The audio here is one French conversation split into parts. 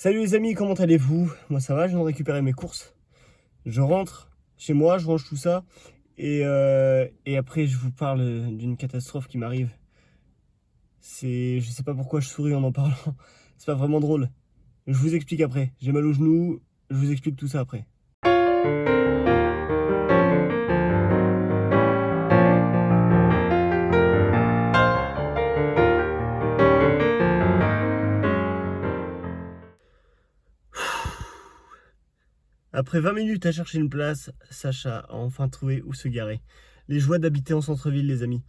Salut les amis, comment allez-vous? Moi ça va, je viens de récupérer mes courses. Je rentre chez moi, je range tout ça. Et après je vous parle d'une catastrophe qui m'arrive. Je sais pas pourquoi je souris en parlant. C'est pas vraiment drôle. Je vous explique après. J'ai mal au genou, je vous explique tout ça après. Après 20 minutes à chercher une place, Sacha a enfin trouvé où se garer. Les joies d'habiter en centre-ville, les amis.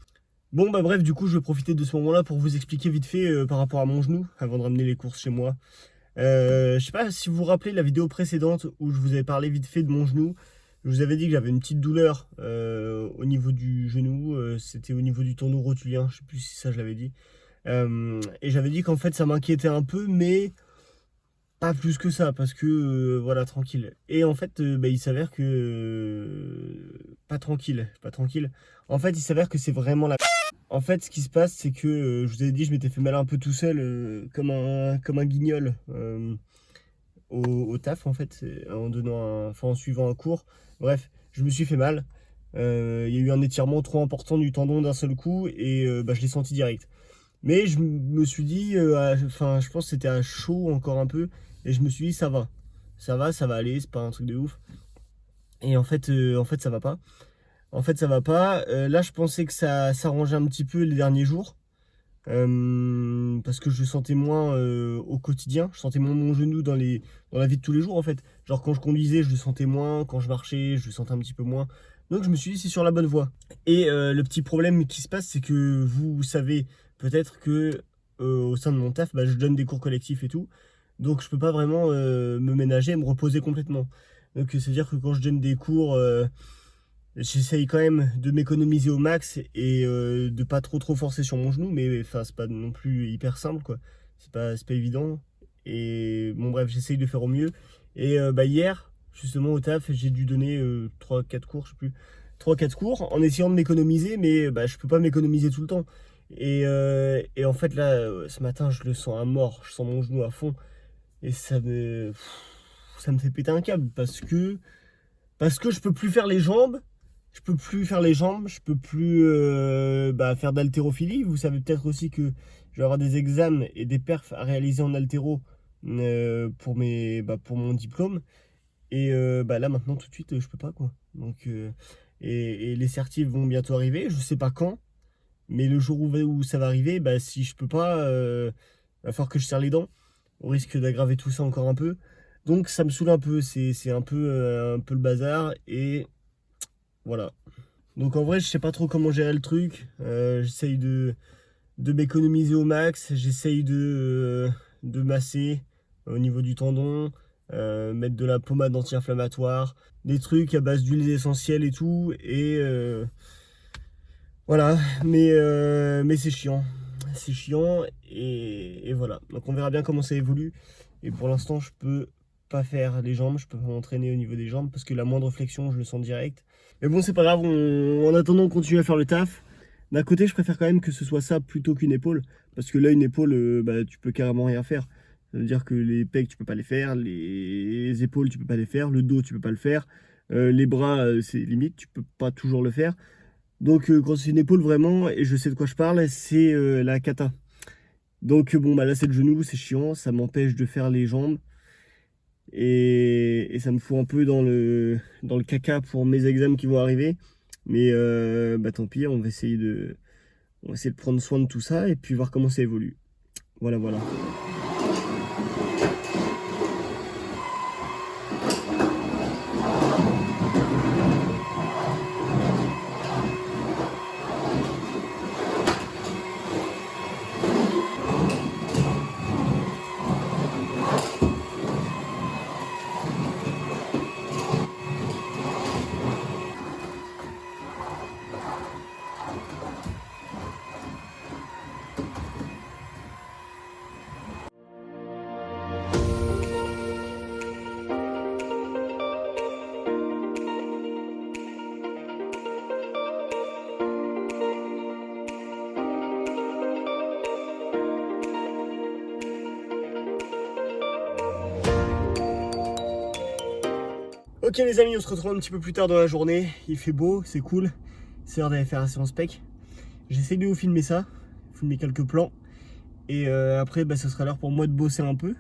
Bon bah bref, du coup je vais profiter de ce moment-là pour vous expliquer vite fait par rapport à mon genou, avant de ramener les courses chez moi. Je sais pas si vous vous rappelez la vidéo précédente où je vous avais parlé vite fait de mon genou. Je vous avais dit que j'avais une petite douleur au niveau du genou. C'était au niveau du tendon rotulien. Je sais plus si ça je l'avais dit. Et j'avais dit qu'en fait ça m'inquiétait un peu, mais pas plus que ça, parce que voilà, tranquille. Et en fait, bah, il s'avère que pas tranquille, pas tranquille. En fait, il s'avère que c'est vraiment la. En fait, ce qui se passe, c'est que je vous avais dit, je m'étais fait mal un peu tout seul, comme un guignol. Au taf en fait, en suivant un cours. Bref, je me suis fait mal. Il y a eu un étirement trop important du tendon d'un seul coup et bah, je l'ai senti direct. Mais je me suis dit, enfin, je pense que c'était à chaud encore un peu et je me suis dit ça va aller, c'est pas un truc de ouf. Et en fait, ça va pas. En fait, ça va pas. Là, je pensais que ça s'arrangeait un petit peu les derniers jours. Parce que je le sentais moins au quotidien, je sentais moins mon genou dans la vie de tous les jours en fait. Genre quand je conduisais, je le sentais moins, quand je marchais, je le sentais un petit peu moins. Donc je me suis dit c'est sur la bonne voie. Et le petit problème qui se passe, c'est que vous savez peut-être que au sein de mon taf, bah, je donne des cours collectifs et tout. Donc je peux pas vraiment me ménager et me reposer complètement. Donc c'est-à-dire que quand je donne des cours, j'essaye quand même de m'économiser au max et de pas trop forcer sur mon genou, mais enfin c'est pas non plus hyper simple quoi. C'est pas évident. Et bon bref, j'essaye de faire au mieux. Et bah hier, justement au taf, j'ai dû donner 3-4 cours, je sais plus. 3-4 cours en essayant de m'économiser, mais bah je peux pas m'économiser tout le temps. Et en fait là, ce matin, je le sens à mort, je sens mon genou à fond. Et ça me fait péter un câble parce que je peux plus faire les jambes. Je peux plus faire les jambes, je peux plus bah, faire d'haltérophilie. Vous savez peut-être aussi que je vais avoir des examens et des perfs à réaliser en haltéro pour mon diplôme. Et bah, là maintenant tout de suite je peux pas quoi. Donc et les certifs vont bientôt arriver. Je sais pas quand, mais le jour où ça va arriver, bah, si je peux pas, va falloir que je serre les dents, au risque d'aggraver tout ça encore un peu. Donc ça me saoule un peu. C'est un peu le bazar et voilà. Donc en vrai, je sais pas trop comment gérer le truc. J'essaye de m'économiser au max. J'essaye de masser au niveau du tendon, mettre de la pommade anti-inflammatoire, des trucs à base d'huiles essentielles et tout. Et voilà, mais c'est chiant. C'est chiant et voilà. Donc on verra bien comment ça évolue. Et pour l'instant, je peux pas faire les jambes, je peux pas m'entraîner au niveau des jambes parce que la moindre flexion, je le sens direct. Mais bon, c'est pas grave, en attendant, on continue à faire le taf. D'un côté, je préfère quand même que ce soit ça plutôt qu'une épaule. Parce que là, une épaule, bah, tu peux carrément rien faire. Ça veut dire que les pecs, tu peux pas les faire, les épaules, tu peux pas les faire, le dos, tu peux pas le faire, les bras, c'est limite, tu peux pas toujours le faire. Donc, quand c'est une épaule vraiment, et je sais de quoi je parle, c'est la kata. Donc, bon, bah là, c'est le genou, c'est chiant, ça m'empêche de faire les jambes. Et ça me fout un peu dans le caca pour mes examens qui vont arriver. Mais bah tant pis, on va essayer de prendre soin de tout ça et puis voir comment ça évolue. Voilà, voilà. Ok les amis, on se retrouve un petit peu plus tard dans la journée. Il fait beau, c'est cool. C'est l'heure d'aller faire la séance spec. J'essaie de vous filmer ça, filmer quelques plans. Et après, ce sera l'heure pour moi de bosser un peu.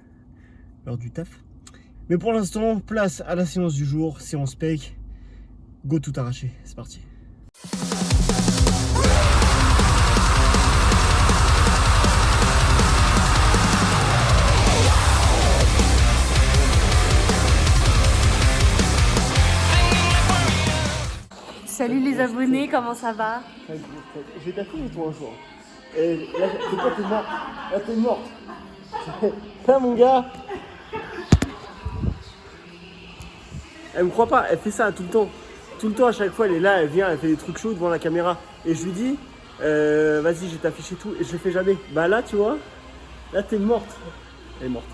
L'heure du taf. Mais pour l'instant, place à la séance du jour, séance spec. Go tout arracher, c'est parti. Salut les abonnés, comment ça va? J'ai ta fille toi un jour. Et là, c'est quoi, t'es mort? Là, t'es mort. Là, mon gars. Elle me croit pas, elle fait ça tout le temps. Tout le temps, à chaque fois, elle est là, elle vient, elle fait des trucs chauds devant la caméra. Et je lui dis, vas-y, je vais t'afficher tout. Et je le fais jamais. Bah là, tu vois, là, t'es morte. Elle est morte.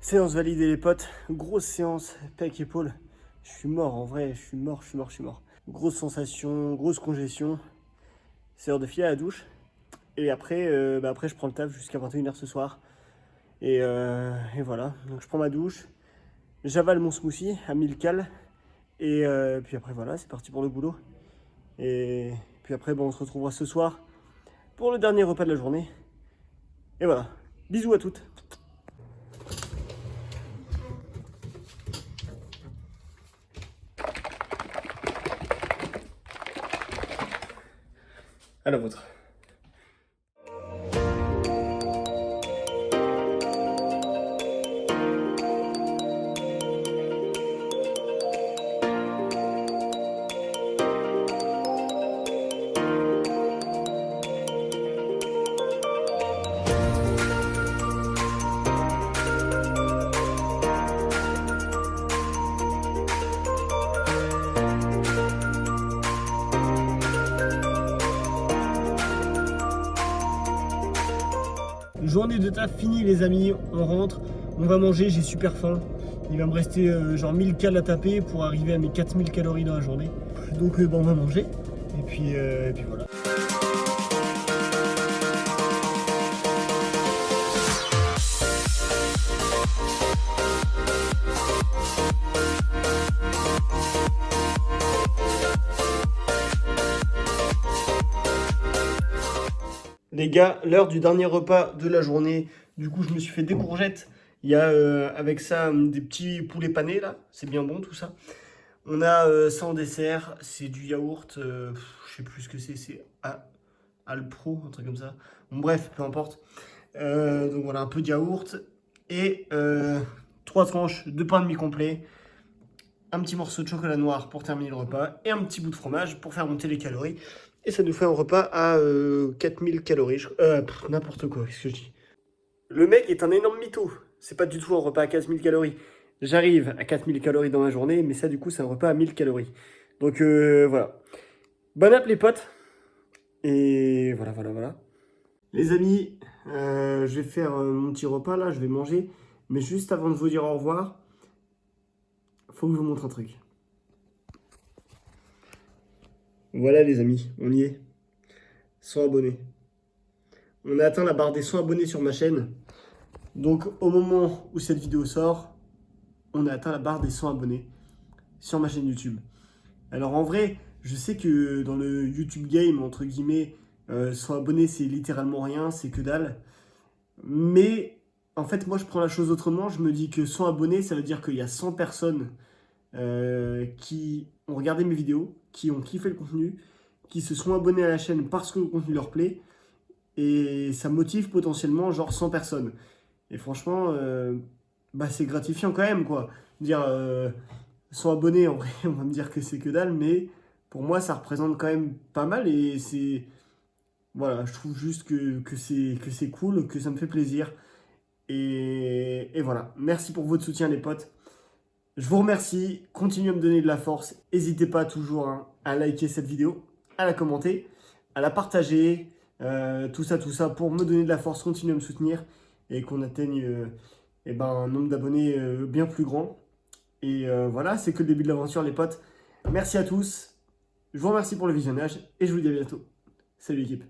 Séance validée les potes, grosse séance, pec épaule. Je suis mort en vrai, je suis mort. Grosse sensation, grosse congestion. C'est l'heure de filer à la douche. Et après, après je prends le taf jusqu'à 21h ce soir. Et voilà, donc je prends ma douche, j'avale mon smoothie à 1000 cals. Et puis après voilà, c'est parti pour le boulot. Et puis après on se retrouvera ce soir pour le dernier repas de la journée. Et voilà, bisous à toutes. À la vôtre. Journée de taf finie les amis, on rentre, on va manger, j'ai super faim. Il va me rester genre 1000 cales à taper pour arriver à mes 4000 calories dans la journée. Donc on va manger. Et puis voilà. Les gars, l'heure du dernier repas de la journée. Du coup, je me suis fait des courgettes. Il y a avec ça des petits poulets panés là. C'est bien bon tout ça. On a ça en dessert. C'est du yaourt. Je sais plus ce que c'est Alpro, un truc comme ça. Bon, bref, peu importe. Donc voilà, un peu de yaourt. Et 3 tranches de pain demi-complet. Un petit morceau de chocolat noir pour terminer le repas. Et un petit bout de fromage pour faire monter les calories. Et ça nous fait un repas à 4000 calories. N'importe quoi, qu'est-ce que je dis? Le mec est un énorme mytho. C'est pas du tout un repas à 4000 calories. J'arrive à 4000 calories dans la journée, mais ça, du coup, c'est un repas à 1000 calories. Donc, voilà. Bon app, les potes. Et voilà. Les amis, je vais faire mon petit repas, là. Je vais manger. Mais juste avant de vous dire au revoir, faut que je vous montre un truc. Voilà, les amis, on y est. 100 abonnés. On a atteint la barre des 100 abonnés sur ma chaîne. Donc, au moment où cette vidéo sort, on a atteint la barre des 100 abonnés sur ma chaîne YouTube. Alors, en vrai, je sais que dans le YouTube game, entre guillemets, 100 abonnés, c'est littéralement rien, c'est que dalle. Mais, en fait, moi, je prends la chose autrement. Je me dis que 100 abonnés, ça veut dire qu'il y a 100 personnes qui ont regardé mes vidéos, qui ont kiffé le contenu, qui se sont abonnés à la chaîne parce que le contenu leur plaît. Et ça motive potentiellement genre 100 personnes. Et franchement, c'est gratifiant quand même, quoi. Dire 100 abonnés, en vrai, on va me dire que c'est que dalle, mais pour moi, ça représente quand même pas mal. Et c'est... Voilà, je trouve juste que c'est cool, que ça me fait plaisir. Et voilà. Merci pour votre soutien, les potes. Je vous remercie. Continuez à me donner de la force. N'hésitez pas toujours à liker cette vidéo, à la commenter, à la partager. Tout ça pour me donner de la force, continuer à me soutenir et qu'on atteigne un nombre d'abonnés bien plus grand. Et voilà, c'est que le début de l'aventure, les potes. Merci à tous. Je vous remercie pour le visionnage et je vous dis à bientôt. Salut l'équipe.